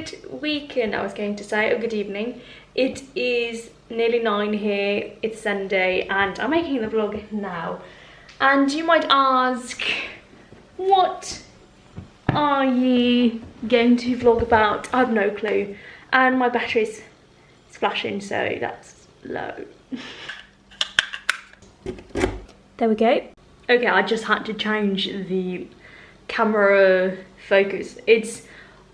good weekend, I was going to say, or good evening. It is nearly 9 here, it's Sunday, and I'm making the vlog now. And you might ask, what are you going to vlog about? I have no clue. And my battery's flashing, so that's low. There we go. Okay, I just had to change the camera focus. It's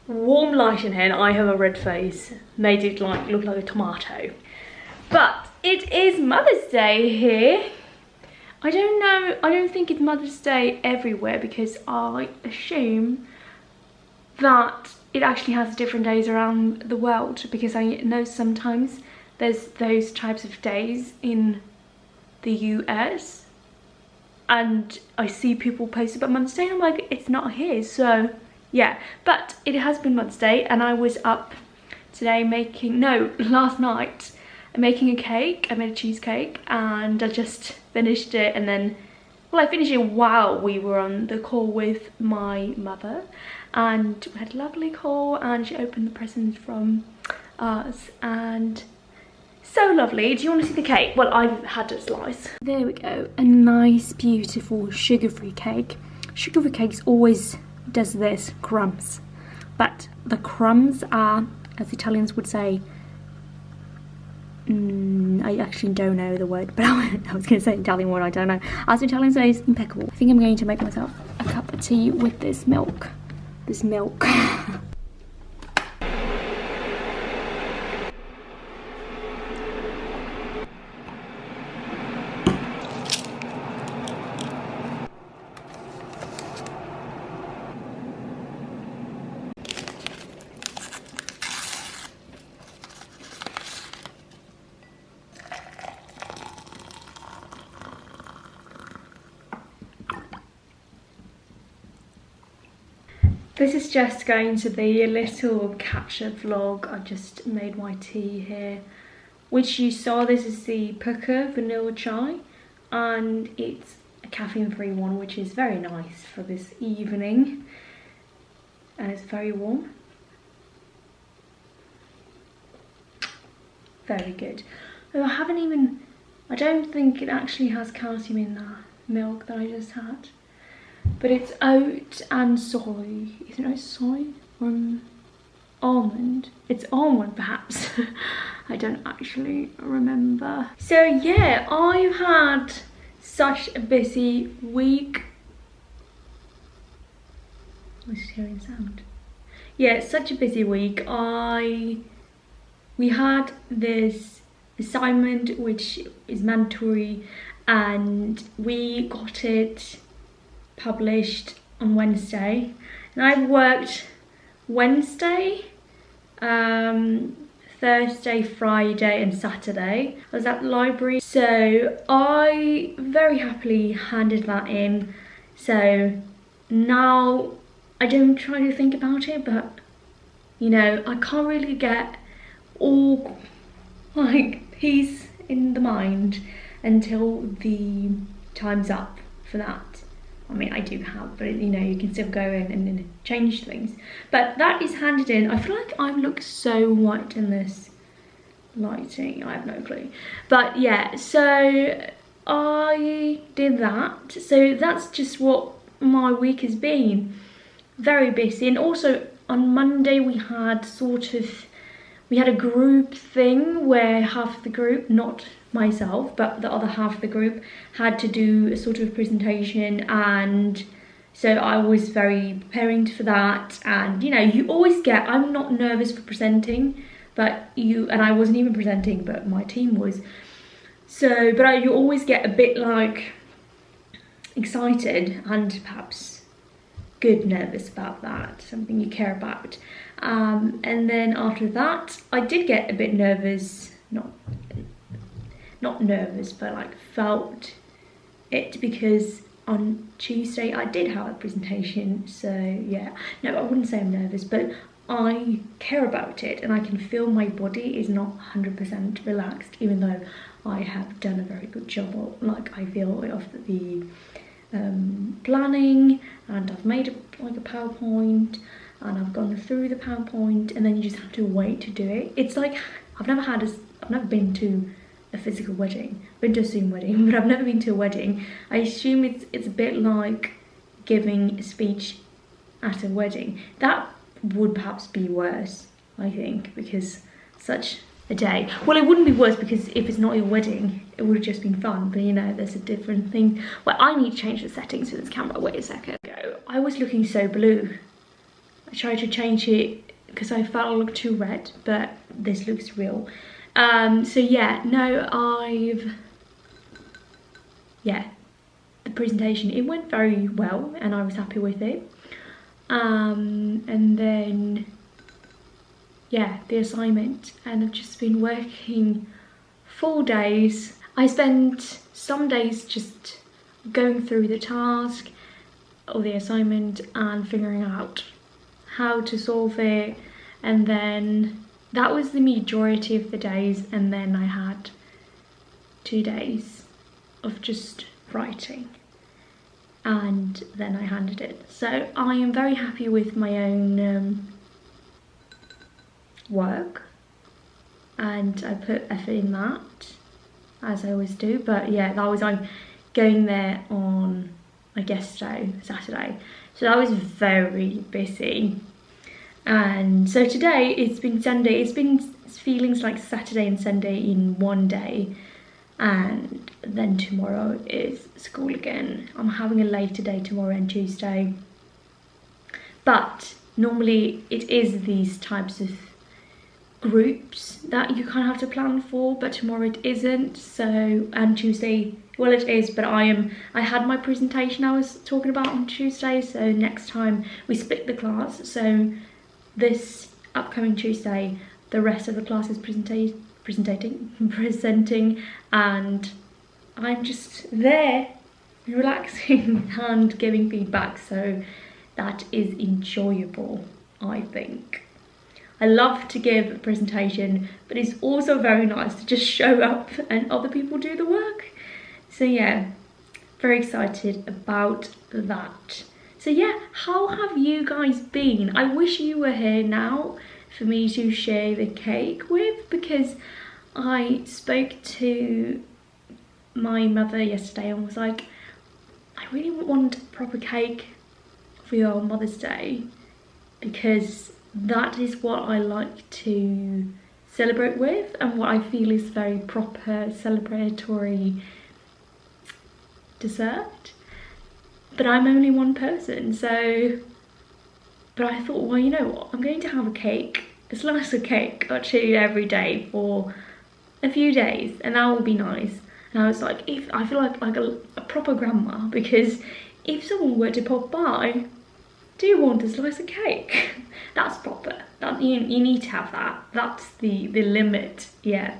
warm light in here and I have a red face, made it like look like a tomato. But it is Mother's Day here. I don't know, I don't think it's Mother's Day everywhere, because I assume that it actually has different days around the world, because I know sometimes there's those types of days in the US and I see people post about Mother's Day and I'm like, it's not here. So yeah, but it has been Mother's Day and I was up today last night making a cake. I made a cheesecake and I just finished it, and then, well, I finished it while we were on the call with my mother, and we had a lovely call and she opened the presents from us, and so lovely. Do you want to see the cake? Well, I've had a slice. There we go, a nice beautiful sugar-free cake. Sugar-free cakes always does this, crumbs, but the crumbs are, as Italians would say, I actually don't know the word, but I was going to say Italian word, I don't know. As Italian says, impeccable. I think I'm going to make myself a cup of tea with this milk. This is just going to be a little catch-up vlog. I just made my tea here, which you saw. This is the Pucca vanilla chai, and it's a caffeine-free one, which is very nice for this evening, and it's very warm. Very good. Oh, I don't think it actually has calcium in that milk that I just had. But it's oat and soy. Is it soy or almond? It's almond, perhaps. I don't actually remember. So yeah, I've had such a busy week. I was just hearing sound. Yeah, such a busy week. We had this assignment which is mandatory, and we got it published on Wednesday, and I've worked Wednesday, Thursday, Friday and Saturday. I was at the library, so I very happily handed that in. So now I don't try to think about it, but you know, I can't really get all like peace in the mind until the time's up for that. I mean, I do have, but you know, you can still go in and change things. But that is handed in. I feel like I look so white in this lighting. I have no clue. But yeah, so I did that. So that's just what my week has been. Very busy. And also on Monday we had a group thing where half of the group, not myself, but the other half of the group, had to do a sort of presentation, and so I was very preparing for that. And you know, you always get, I'm not nervous for presenting, but and I wasn't even presenting, but my team was. So, but you always get a bit like excited and perhaps good nervous about that, something you care about. And then after that, I did get a bit nervous, not nervous, but like felt it, because on Tuesday I did have a presentation. So yeah, no, I wouldn't say I'm nervous, but I care about it, and I can feel my body is not 100% relaxed, even though I have done a very good job, like I feel, of the planning, and I've made like a PowerPoint, and I've gone through the PowerPoint, and then you just have to wait to do it. It's like, I've never been to a physical wedding. I've been to a Zoom wedding, but I've never been to a wedding. I assume it's a bit like giving a speech at a wedding. That would perhaps be worse, I think, because such a day. Well, it wouldn't be worse, because if it's not your wedding, it would have just been fun, but you know, there's a different thing. Well, I need to change the settings for this camera. Wait a second. I was looking so blue. I tried to change it because I felt I looked too red, but this looks real. So yeah, no, the presentation, it went very well and I was happy with it. And then, yeah, the assignment, and I've just been working 4 days. I spent some days just going through the task or the assignment and figuring out how to solve it, and then that was the majority of the days, and then I had 2 days of just writing, and then I handed it. So I am very happy with my own work, and I put effort in that, as I always do. But yeah, I'm going there on, I guess so, Saturday, so that was very busy. And so today, it's been Sunday. It's been feelings like Saturday and Sunday in one day, and then tomorrow is school again. I'm having a later day tomorrow and Tuesday, but normally it is these types of groups that you kind of have to plan for, but tomorrow it isn't. So, and Tuesday, well, it is, but I had my presentation I was talking about on Tuesday, so next time we split the class. So this upcoming Tuesday, the rest of the class is presenting, and I'm just there relaxing and giving feedback, so that is enjoyable, I think. I love to give a presentation, but it's also very nice to just show up and other people do the work. So yeah, very excited about that. So yeah, how have you guys been? I wish you were here now for me to share the cake with, because I spoke to my mother yesterday and was like, I really want a proper cake for your Mother's Day, because that is what I like to celebrate with, and what I feel is very proper celebratory dessert. But I'm only one person, so, but I thought, well, you know what, I'm going to have a cake, a slice of cake or two every day for a few days, and that will be nice. And I was like, I feel like a proper grandma, because if someone were to pop by, do you want a slice of cake? That's proper. You need to have that. That's the limit. Yeah,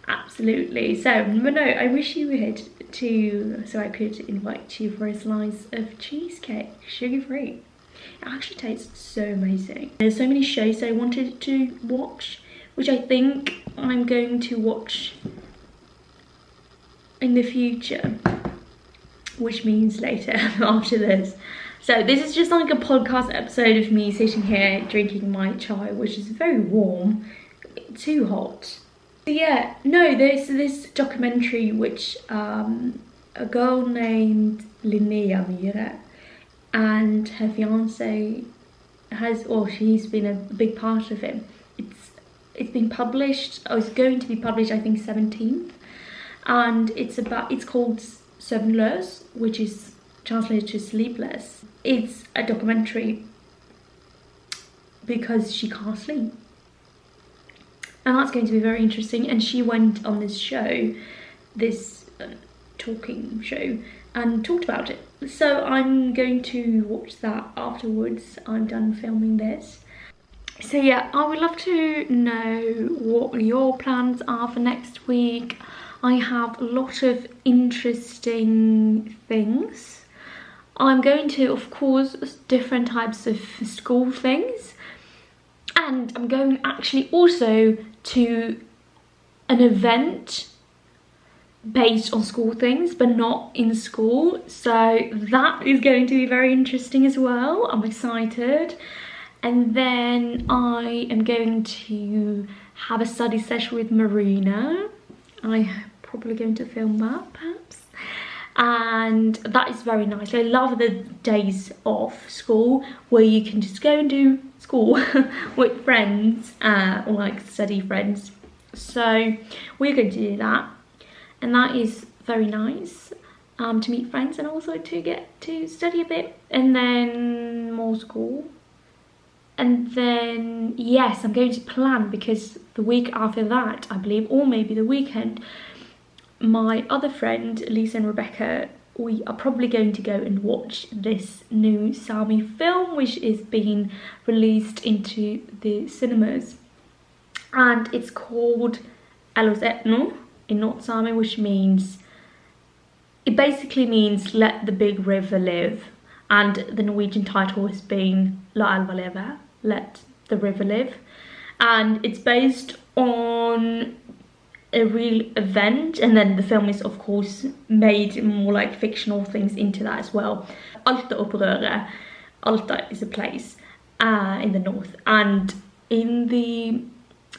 absolutely. So, but no, I wish you were here so I could invite you for a slice of cheesecake, sugar-free. It actually tastes so amazing. There's so many shows I wanted to watch, which I think I'm going to watch in the future, which means later after this. So this is just like a podcast episode of me sitting here drinking my chai, which is very warm, too hot. So yeah, no, there's this documentary which a girl named Linnea Mira and her fiance she's been a big part of it. It's been published, it's going to be published, I think 17th, and it's called Sömnlös, which is translated to sleepless. It's a documentary because she can't sleep, and that's going to be very interesting. And she went on this show, this talking show, and talked about it. So I'm going to watch that afterwards. I'm done filming this. So yeah, I would love to know what your plans are for next week. I have a lot of interesting things. I'm going to, of course, different types of school things. And I'm going actually also to an event based on school things, but not in school. So that is going to be very interesting as well. I'm excited. And then I am going to have a study session with Marina. I'm probably going to film that, perhaps. And that is very nice. I love the days off school where you can just go and do school with friends, or like study friends. So we're going to do that, and that is very nice, to meet friends and also to get to study a bit, and then more school. And then, yes, I'm going to plan, because the week after that, I believe, or maybe the weekend, my other friend, Lisa and Rebecca, we are probably going to go and watch this new Sami film, which is being released into the cinemas. And it's called alle in North Sami, which means, it basically means let the big river live. And the Norwegian title has been La elva leve, let the river live. And it's based on a real event, and then the film is of course made more like fictional things into that as well. Alta-opprøret. Alta is a place in the north, and in the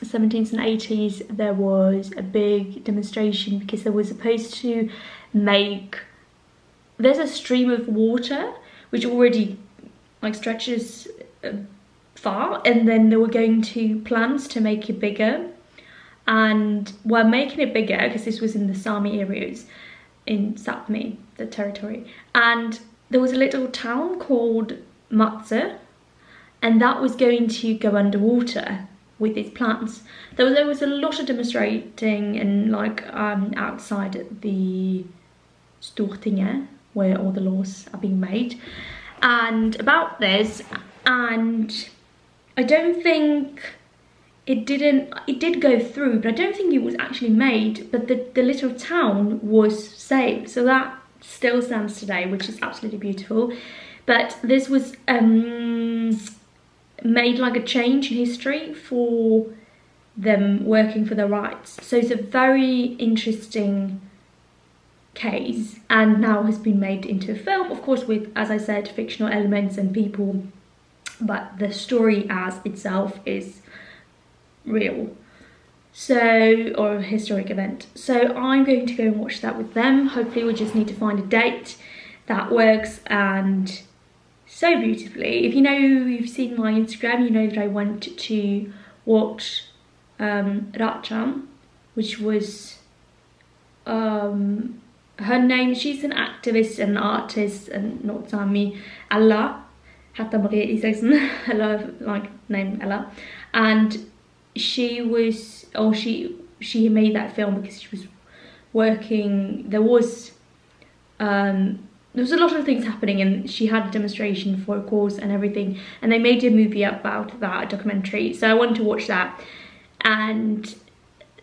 17th and 80s there was a big demonstration because they were supposed to make, there's a stream of water which already like stretches far, and then they were going to plans to make it bigger, and we're making it bigger because this was in the Sami areas in Sapmi, the territory, and there was a little town called Matze, and that was going to go underwater with these plants. There was a lot of demonstrating and like outside the Stortinget, where all the laws are being made, and about this, and I don't think it did go through, but I don't think it was actually made, but the little town was saved, so that still stands today, which is absolutely beautiful. But this was made like a change in history for them working for their rights, so it's a very interesting case, and now has been made into a film, of course, with, as I said, fictional elements and people, but the story as itself is real, so, or a historic event. So I'm going to go and watch that with them. Hopefully we just need to find a date that works, and so beautifully, if you know, you've seen my Instagram, you know that I went to watch Racham, which was her name, she's an activist and artist and North Sami, alle, Hatta Maria Isaksen, Ella, like name Ella, and she was, or she made that film because she was working, there was a lot of things happening, and she had a demonstration for a cause and everything, and they made a movie about that, a documentary, so I wanted to watch that, and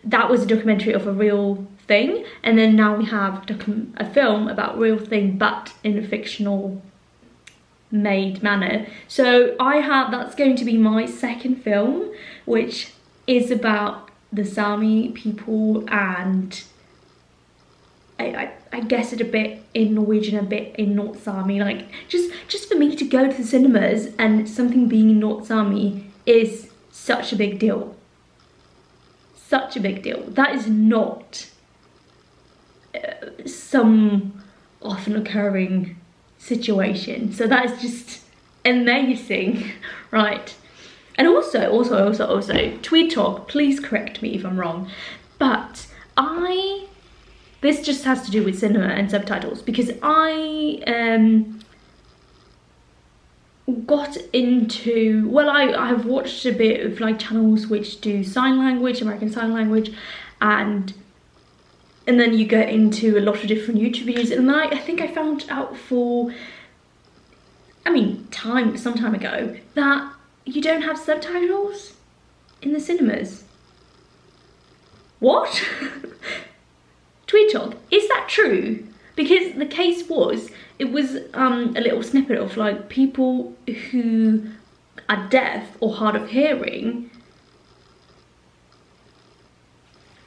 that was a documentary of a real thing, and then now we have a film about real thing but in a fictional made manner. So that's going to be my second film, which is about the Sami people, and I guess it a bit in Norwegian, a bit in North Sami, like just for me to go to the cinemas and something being in North Sami is such a big deal. Such a big deal. That is not some often occurring situation, so that is just amazing, right? And also tweet talk, please correct me if I'm wrong, but this just has to do with cinema and subtitles, because I got into, well, I have watched a bit of like channels which do sign language, American Sign Language, and then you get into a lot of different YouTube videos, and then I think I found out some time ago, that you don't have subtitles in the cinemas. What? Tweet talk, is that true? Because the case was, it was a little snippet of like people who are deaf or hard of hearing.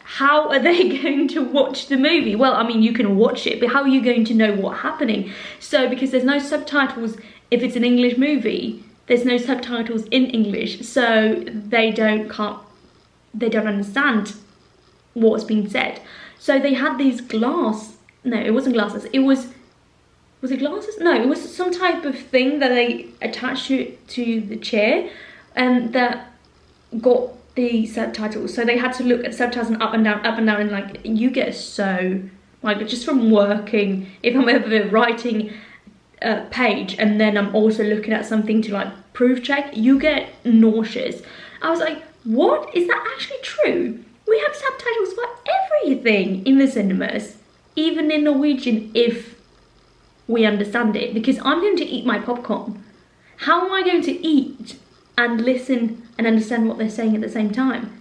How are they going to watch the movie? Well, I mean, you can watch it, but how are you going to know what's happening? So because there's no subtitles if it's an English movie, there's no subtitles in English, so they don't understand what's being said. So they had these no, it wasn't glasses, was it glasses? No, it was some type of thing that they attached to the chair and that got the subtitles. So they had to look at subtitles and up and down, and like, you get so, like, just from working, if I'm ever writing a page and then I'm also looking at something to like proof check, you get nauseous. I was like, what? Is that actually true? We have subtitles for everything in the cinemas, even in Norwegian, if we understand it, because I'm going to eat my popcorn. How am I going to eat and listen and understand what they're saying at the same time?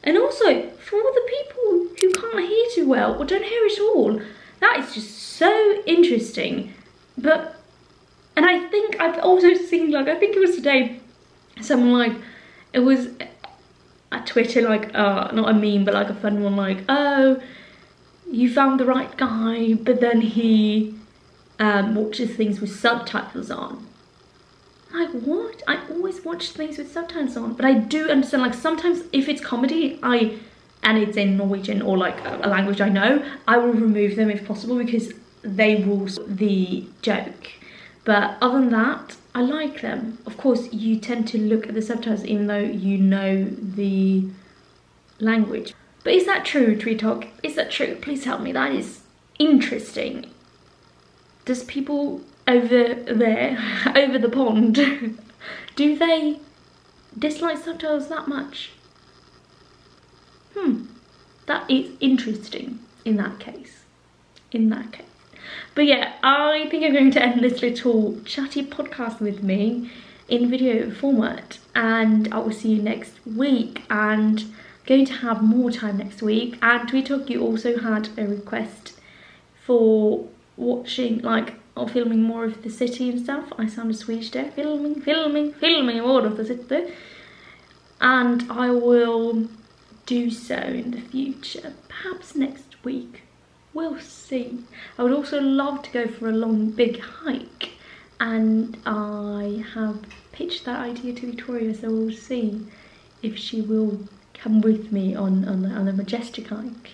And also, for the people who can't hear too well or don't hear at all, that is just so interesting. And I think I've also seen, like, I think it was today, someone like, it was at Twitter, like, not a meme, but like a fun one, like, oh, you found the right guy, but then he watches things with subtitles on. Like, what? I always watch things with subtitles on, but I do understand, like, sometimes if it's comedy, and it's in Norwegian or like a language I know, I will remove them if possible because they will the joke. But other than that, I like them. Of course, you tend to look at the subtitles even though you know the language. But is that true, Tree Talk? Is that true? Please tell me. That is interesting. Does people over there, over the pond, do they dislike subtitles that much? That is interesting in that case. But yeah, I think I'm going to end this little chatty podcast with me in video format, and I will see you next week, and going to have more time next week. And Tree Talk, you also had a request for watching, like, or filming more of the city and stuff. I sounded Swedish there. Filming more of the city. And I will do so in the future. Perhaps next week. We'll see. I would also love to go for a long, big hike. And I have pitched that idea to Victoria, so we'll see if she will come with me on a majestic hike.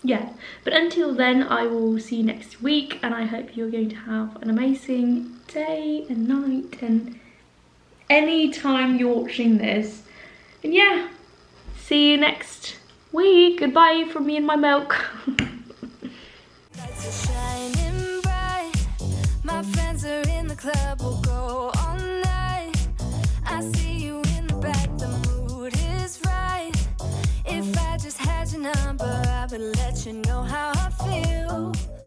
Yeah, but until then, I will see you next week, and I hope you're going to have an amazing day and night and any time you're watching this. And yeah, see you next week. Goodbye from me and my milk. Lights are shining bright. My friends are in the club, we'll go all night. I see you in the back, the mood is right. If I just had your number, I would let you know how I feel.